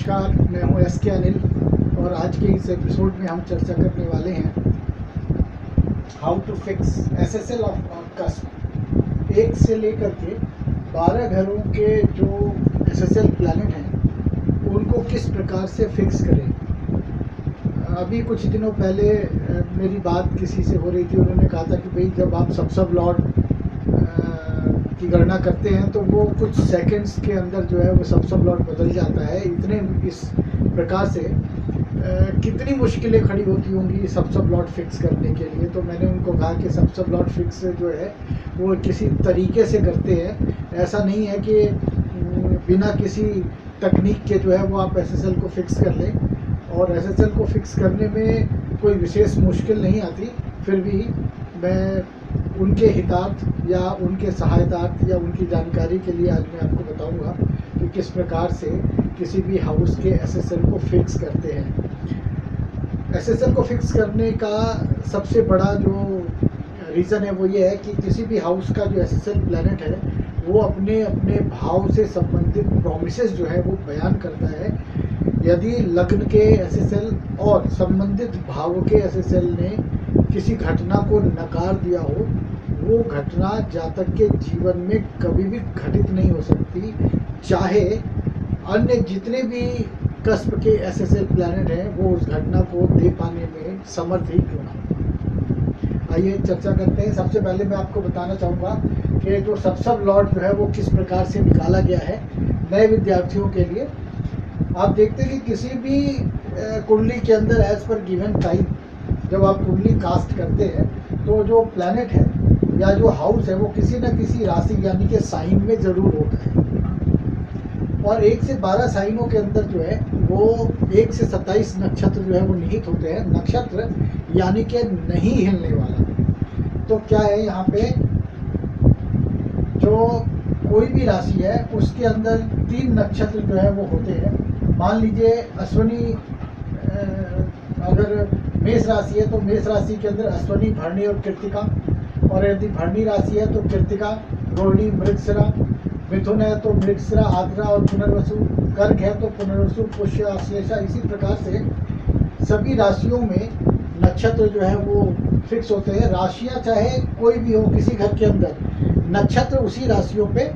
नमस्कार, मैं हूं एस.के. अनिल और आज के इस एपिसोड में हम चर्चा करने वाले हैं how to fix SSL of cusp. 1 से लेकर के 12 घरों के जो एसएसएल प्लैनेट हैं उनको किस प्रकार से फिक्स करें। अभी कुछ दिनों पहले मेरी बात किसी से हो रही थी, उन्होंने कहा था कि भाई जब आप सब लॉर्ड की गणना करते हैं तो वो कुछ सेकंड्स के अंदर जो है वो सब लॉट बदल जाता है। इतने इस प्रकार से कितनी मुश्किलें खड़ी होती होंगी सब लॉट फिक्स करने के लिए। तो मैंने उनको कहा कि सब लॉट फिक्स जो है वो किसी तरीके से करते हैं। ऐसा नहीं है कि बिना किसी तकनीक के जो है वो आप एसएसएल को फिक्स कर लें, और एसएसएल को फिक्स करने में कोई विशेष मुश्किल नहीं आती। फिर भी मैं उनके हितार्थ या उनके सहायतार्थ या उनकी जानकारी के लिए आज मैं आपको बताऊंगा कि किस प्रकार से किसी भी हाउस के एसएसएल को फिक्स करते हैं। एसएसएल को फिक्स करने का सबसे बड़ा जो रीज़न है वो ये है कि किसी भी हाउस का जो एसएसएल प्लैनेट है वो अपने अपने भाव से संबंधित प्रोमिसेस जो है वो बयान करता है। यदि लग्न के एसएसएल और संबंधित भाव के एसएसएल ने किसी घटना को नकार दिया हो, वो घटना जातक के जीवन में कभी भी घटित नहीं हो सकती, चाहे अन्य जितने भी कस्प के एसएसएल प्लैनेट हैं वो उस घटना को दे पाने में समर्थ ही क्यों ना। आइए चर्चा करते हैं। सबसे पहले मैं आपको बताना चाहूँगा कि जो सब लॉर्ड जो है वो किस प्रकार से निकाला गया है नए विद्यार्थियों के लिए। आप देखते हैं कि किसी भी कुंडली के अंदर एज पर गिवन टाइम जब आप कुंडली कास्ट करते हैं तो जो प्लैनेट है या जो हाउस है वो किसी न किसी राशि यानी कि साइन में ज़रूर होता है। और 1 से 12 साइनों के अंदर जो है वो 1 से 27 नक्षत्र जो है वो निहित होते हैं। नक्षत्र यानी कि नहीं हिलने वाला। तो क्या है, यहाँ पे जो कोई भी राशि है उसके अंदर 3 नक्षत्र जो है वो होते हैं। मान लीजिए अश्विनी, अगर मेष राशि है तो मेष राशि के अंदर अश्विनी, भरणी और कृत्तिका, और यदि भरणी राशि है तो कृत्तिका, रोहिणी, मृगशिरा, मिथुन है तो मृगशिरा, आद्रा और पुनर्वसु, कर्क है तो पुनर्वसु, पुष्य, आश्लेषा। इसी प्रकार से सभी राशियों में नक्षत्र जो है वो फिक्स होते हैं। राशियाँ चाहे कोई भी हो किसी घर के अंदर, नक्षत्र उसी राशियों पे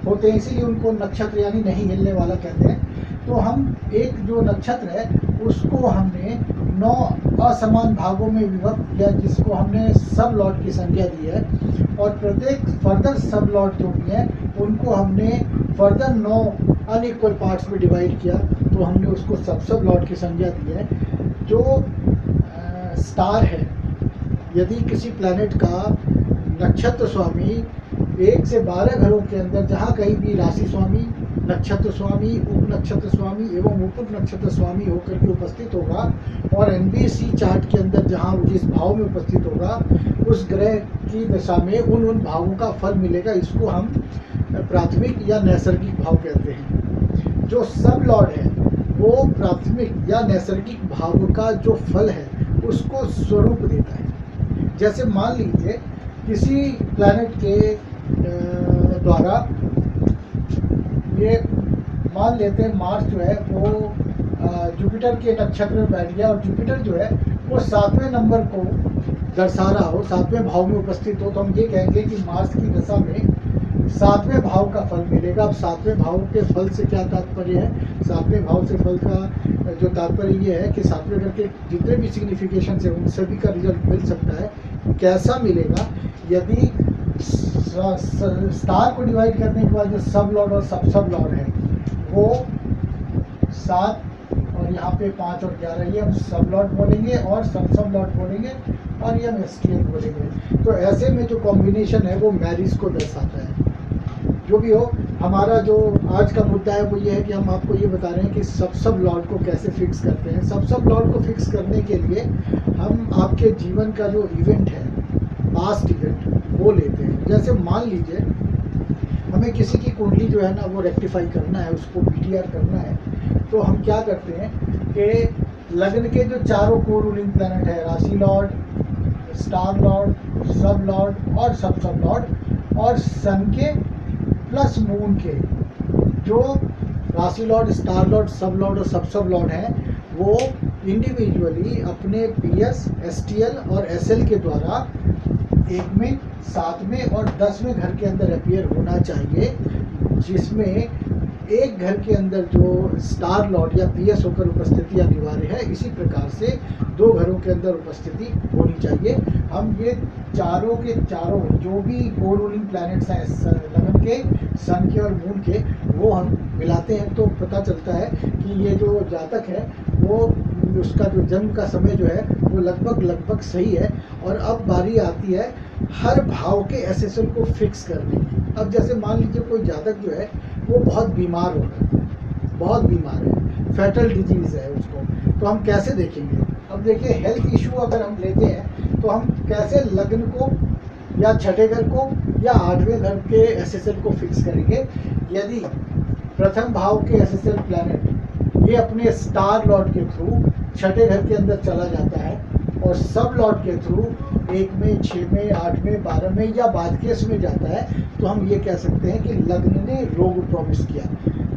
होते हैं, इसीलिए उनको नक्षत्र यानी नहीं हिलने वाला कहते हैं। तो हम एक जो नक्षत्र है उसको हमने 9 असमान भागों में विभक्त किया, जिसको हमने सब लॉट की संख्या दी है, और प्रत्येक फर्दर सब लॉट जो भी है उनको हमने फर्दर 9 अनइक्वल पार्ट्स में डिवाइड किया, तो हमने उसको सब लॉट की संख्या दी है। जो स्टार है, यदि किसी प्लैनेट का नक्षत्र स्वामी 1 से 12 घरों के अंदर जहाँ कहीं भी राशि स्वामी, नक्षत्र स्वामी, उप नक्षत्र स्वामी एवं उप नक्षत्र स्वामी होकर के उपस्थित होगा, और एनबीसी चार्ट के अंदर जहाँ जिस भाव में उपस्थित होगा उस ग्रह की दशा में उन भावों का फल मिलेगा। इसको हम प्राथमिक या नैसर्गिक भाव कहते हैं। जो सब लॉर्ड है वो प्राथमिक या नैसर्गिक भाव का जो फल है उसको स्वरूप देता है। जैसे मान लीजिए किसी प्लैनेट के द्वारा, ये मान लेते हैं मार्स जो है वो जुपिटर के नक्षत्र में बैठ गया, और जुपिटर जो है वो 7वें नंबर को दर्शा रहा हो, 7वें भाव में उपस्थित हो, तो हम ये कहेंगे कि मार्स की दशा में 7वें भाव का फल मिलेगा। अब 7वें भाव के फल से क्या तात्पर्य है? 7वें भाव से फल का जो तात्पर्य ये है कि 7वें घर के जितने भी सिग्निफिकेशन है उन सभी का रिजल्ट मिल सकता है। कैसा मिलेगा? यदि स्टार को डिवाइड करने के बाद जो सब लॉर्ड और सब लॉर्ड है वो 7 और यहाँ पे 5 और 11, ये हम सब लॉर्ड बोलेंगे और सब लॉर्ड बोलेंगे, और ये हम एस्ट्रियन बोलेंगे। तो ऐसे में जो कॉम्बिनेशन है वो मैरिज को दर्शाता है। जो भी हो, हमारा जो आज का मुद्दा है वो ये है कि हम आपको ये बता रहे हैं कि सब लॉर्ड को कैसे फिक्स करते हैं। सब लॉर्ड को फिक्स करने के लिए हम आपके जीवन का जो इवेंट है, पास्ट इवेंट, वो लेते हैं। जैसे मान लीजिए हमें किसी की कुंडली जो है ना वो रेक्टिफाई करना है, उसको पीटीआर करना है, तो हम क्या करते हैं कि लग्न के जो चारों को रूलिंग प्लैनेट है, राशि लॉर्ड, स्टार लॉर्ड, सब लॉर्ड और सब लॉर्ड, और सन के प्लस मून के जो राशि लॉर्ड, स्टार लॉर्ड, सब लॉर्ड और सब लॉर्ड हैं, वो इंडिविजुअली अपने PS, STL और SL के द्वारा 1 में, 7 में और 10 में घर के अंदर अपीयर होना चाहिए, जिसमें एक घर के अंदर जो स्टार लॉर्ड या PS होकर उपस्थिति अनिवार्य है, इसी प्रकार से 2 घरों के अंदर उपस्थिति होनी चाहिए। हम ये चारों के चारों जो भी को रूलिंग प्लैनेट्स हैं लगन के, सन के और मून के, वो हम मिलाते हैं तो पता चलता है कि ये जो जातक है वो उसका जो जन्म का समय जो है वो लगभग सही है। और अब बारी आती है हर भाव के SSL को फिक्स करने की। अब जैसे मान लीजिए कोई जातक जो है वो बहुत बीमार हो रहा है, बहुत बीमार है, फैटल डिजीज़ है उसको, तो हम कैसे देखेंगे? अब देखिए हेल्थ इशू अगर हम लेते हैं तो हम कैसे लग्न को या छठे घर को या 8वें घर के SSL को फिक्स करेंगे? यदि प्रथम भाव के SSL प्लैनेट ये अपने स्टार लॉर्ड के थ्रू छठे घर के अंदर चला जाता है और सब लॉर्ड के थ्रू 1 में, 6 में, 8 में, 12 में या बाद केस में जाता है, तो हम ये कह सकते हैं कि लग्न ने रोग प्रॉमिस किया।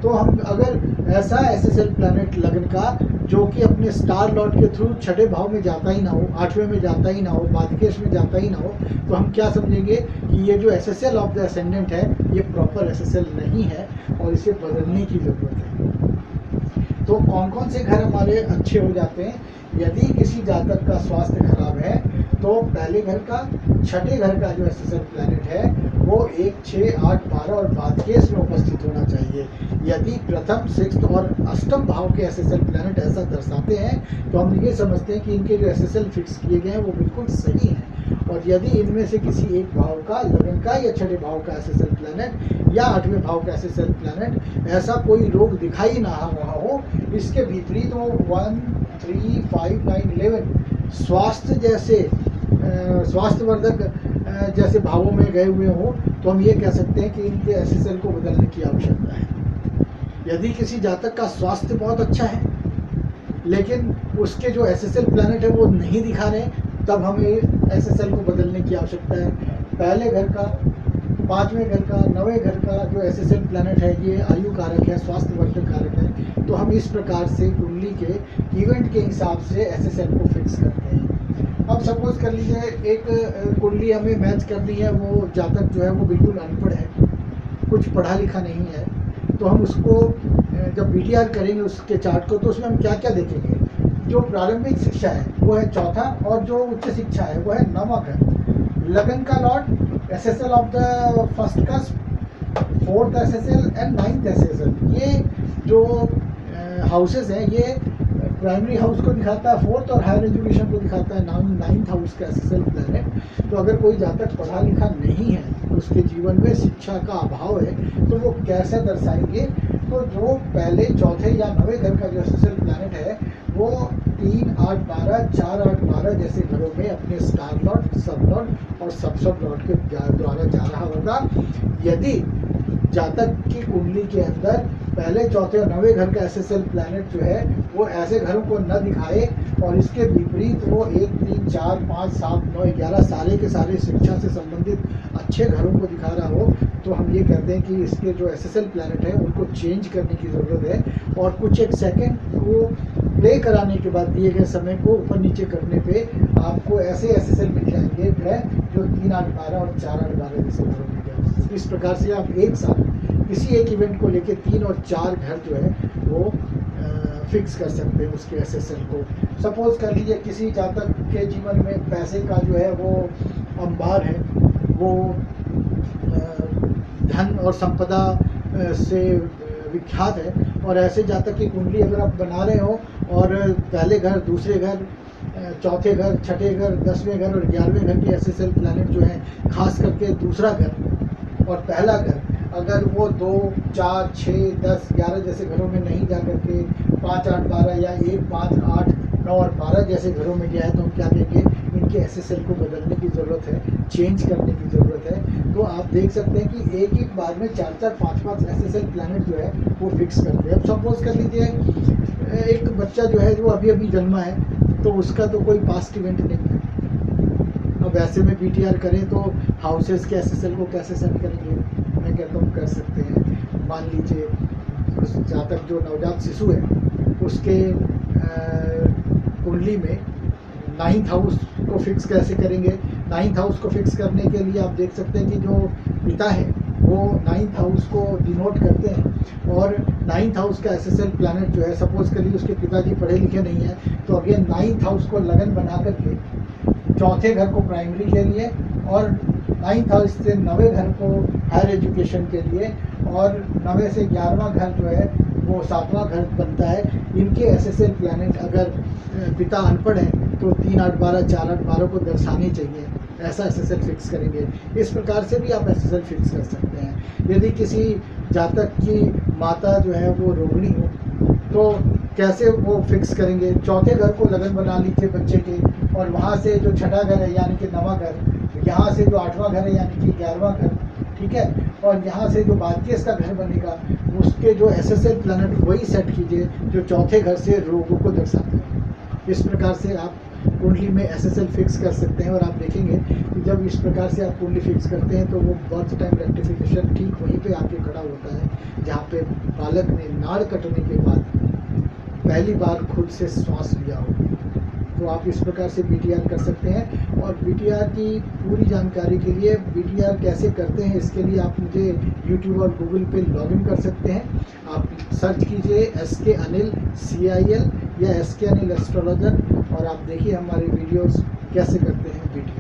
तो हम अगर ऐसा SSL प्लैनेट लग्न का जो कि अपने स्टार लॉर्ड के थ्रू छठे भाव में जाता ही ना हो, 8वें में जाता ही ना हो, बाद केस में जाता ही ना हो, तो हम क्या समझेंगे कि ये जो SSL ऑफ द असेंडेंट है ये प्रॉपर SSL नहीं है और इसे बदलने की ज़रूरत है। तो कौन कौन से घर हमारे अच्छे हो जाते हैं? यदि किसी जातक का स्वास्थ्य खराब है तो पहले घर का, छठे घर का जो SSL प्लैनेट है वो 1, 6, 8, 12 और बाद केस में उपस्थित होना चाहिए। यदि प्रथम, 6th और 8म भाव के SSL प्लैनेट ऐसा दर्शाते हैं तो हम ये समझते हैं कि इनके जो SSL फिक्स किए गए हैं वो बिल्कुल सही हैं। और यदि इनमें से किसी एक भाव का, लगन का या छठे भाव का SSL प्लैनेट या 8वें भाव का SSL प्लैनेट ऐसा कोई रोग दिखाई ना रहा हो, इसके विपरीत वो 1, 3, 5, 9, 11 स्वास्थ्यवर्धक जैसे भावों में गए हुए हों, तो हम ये कह सकते हैं कि इनके SSL को बदलने की आवश्यकता है। यदि किसी जातक का स्वास्थ्य बहुत अच्छा है लेकिन उसके जो SSL प्लैनेट है वो नहीं दिखा रहे, तब हमें SSL को बदलने की आवश्यकता है। पहले घर का, 5वें घर का, 9वें घर का जो SSL प्लैनेट है ये आयु कारक है, स्वास्थ्यवर्धक कारक है। तो हम इस प्रकार से कुंडली के इवेंट के हिसाब से SSL को फिक्स करते हैं। अब सपोज कर लीजिए एक कुंडली हमें मैच करनी है, वो जातक जो है वो बिल्कुल अनपढ़ है, कुछ पढ़ा लिखा नहीं है, तो हम उसको जब BTR करेंगे उसके चार्ट को, तो उसमें हम क्या क्या देखेंगे? जो प्रारंभिक शिक्षा है वो है 4था और जो उच्च शिक्षा है वो है 9वां घर। लगन का lord SSL of the first cusp, 4th SSL and 9th SSL, ये जो हाउसेज हैं ये प्राइमरी हाउस को दिखाता है 4th और हायर एजुकेशन को दिखाता है 9th हाउस का SSL प्लैनेट। तो अगर कोई जातक पढ़ा लिखा नहीं है, उसके जीवन में शिक्षा का अभाव है, तो वो कैसे दर्शाएंगे? तो जो पहले, चौथे या 9वें घर का जो SSL प्लैनेट है वो 3, 8, 12, 4, 8, 12 जैसे घरों में अपने स्टार लॉर्ड, सब लॉर्ड और सब लॉर्ड के द्वारा जा रहा होगा। यदि जातक की कुंडली के अंदर पहले, चौथे और 9वें घर का SSL प्लैनेट जो है वो ऐसे घरों को न दिखाए और इसके विपरीत वो 1, 3, 4, 5, 7, 9, 11 सारे के सारे शिक्षा से संबंधित अच्छे घरों को दिखा रहा हो, तो हम ये कहते हैं कि इसके जो SSL प्लैनेट है उनको चेंज करने की ज़रूरत है। और कुछ एक सेकेंड को प्ले कराने के बाद दिए गए समय को ऊपर नीचे करने पे आपको ऐसे SSL मिल जाएंगे ग्रह जो 3, 8, 12 और 4, 8, 12 जैसे घरों में गए। इस प्रकार से आप एक साथ किसी एक इवेंट को लेके 3 और 4 घर जो है वो फिक्स कर सकते हैं उसके SSL को। सपोज कर लीजिए किसी जातक के जीवन में पैसे का जो है वो अंबार है, वो धन और संपदा से विख्यात है, और ऐसे जातक की कुंडली अगर आप बना रहे हो और पहले घर, दूसरे घर, चौथे घर, छठे घर, 10वें घर और 11वें घर के SSL प्लैनेट जो हैं, खास करके दूसरा घर और पहला घर अगर वो 2, 4, 6, 10, 11 जैसे घरों में नहीं जा करके 5, 8, 12 या 1, 5, 8, 9 और 12 जैसे घरों में गया है, तो हम क्या कहेंगे? इनके SSL को बदलने की ज़रूरत है, चेंज करने की ज़रूरत है। तो आप देख सकते हैं कि एक एक बार में 4-4, 5-5 SSL प्लैनेट जो है वो फिक्स करते हैं। अब सपोज कर लीजिए एक बच्चा जो है जो अभी अभी जन्मा है, तो उसका तो कोई पास्ट इवेंट नहीं है। अब ऐसे में BTR करें तो हाउसेस के SSL को कैसे सेट करेंगे? मैं कहता हूँ कर सकते हैं। मान लीजिए जहाँ तक जो नवजात शिशु है उसके कुंडली में 9th हाउस को फिक्स कैसे करेंगे। 9th हाउस को फिक्स करने के लिए आप देख सकते हैं कि जो पिता है वो 9th हाउस को डिनोट करते हैं, और 9th हाउस का एसएसएल प्लैनेट जो है, सपोज करिए उसके पिताजी पढ़े लिखे नहीं हैं तो अगेन 9th हाउस को लगन बना करके चौथे घर को प्राइमरी के लिए, और 9th हाउस से 9वें घर को हायर एजुकेशन के लिए, और 9वें से 11वां घर जो है वो 7वां घर बनता है। इनके एसएसएल प्लैनेट अगर पिता अनपढ़ है तो 3 8 12 4 8 12 को दर्शानी चाहिए, ऐसा एसएसएल फिक्स करेंगे। इस प्रकार से भी आप एसएसएल फिक्स कर सकते हैं। यदि किसी जातक की माता जो है वो रोहिणी हो तो कैसे वो फिक्स करेंगे। चौथे घर को लगन बना लीजिए बच्चे के, और वहाँ से जो छठा घर है यानी कि 9वां घर, यहाँ से जो 8वां घर है यानी कि 11वां घर, ठीक है, और यहाँ से जो बाद केस का घर बनेगा उसके जो एसएसएल प्लैनेट वही सेट कीजिए जो चौथे घर से रोगों को दर्शाते हैं। इस प्रकार से आप कुंडली में एसएसएल फिक्स कर सकते हैं, और आप देखेंगे कि जब इस प्रकार से आप कुंडली फिक्स करते हैं तो वो बर्थ टाइम रेक्टिफिकेशन ठीक वहीं पे आके खड़ा होता है जहाँ पे बालक ने नाड़ कटने के बाद पहली बार खुद से श्वास लिया हो। तो आप इस प्रकार से बीटीआर कर सकते हैं। और बीटीआर की पूरी जानकारी के लिए, बीटीआर कैसे करते हैं इसके लिए आप मुझे यूट्यूब और गूगल पे लॉगिन कर सकते हैं। आप सर्च कीजिए SK अनिल CIL या SK अनिल एस्ट्रोलॉजर, और आप देखिए हमारे वीडियोस कैसे करते हैं बीटीआर।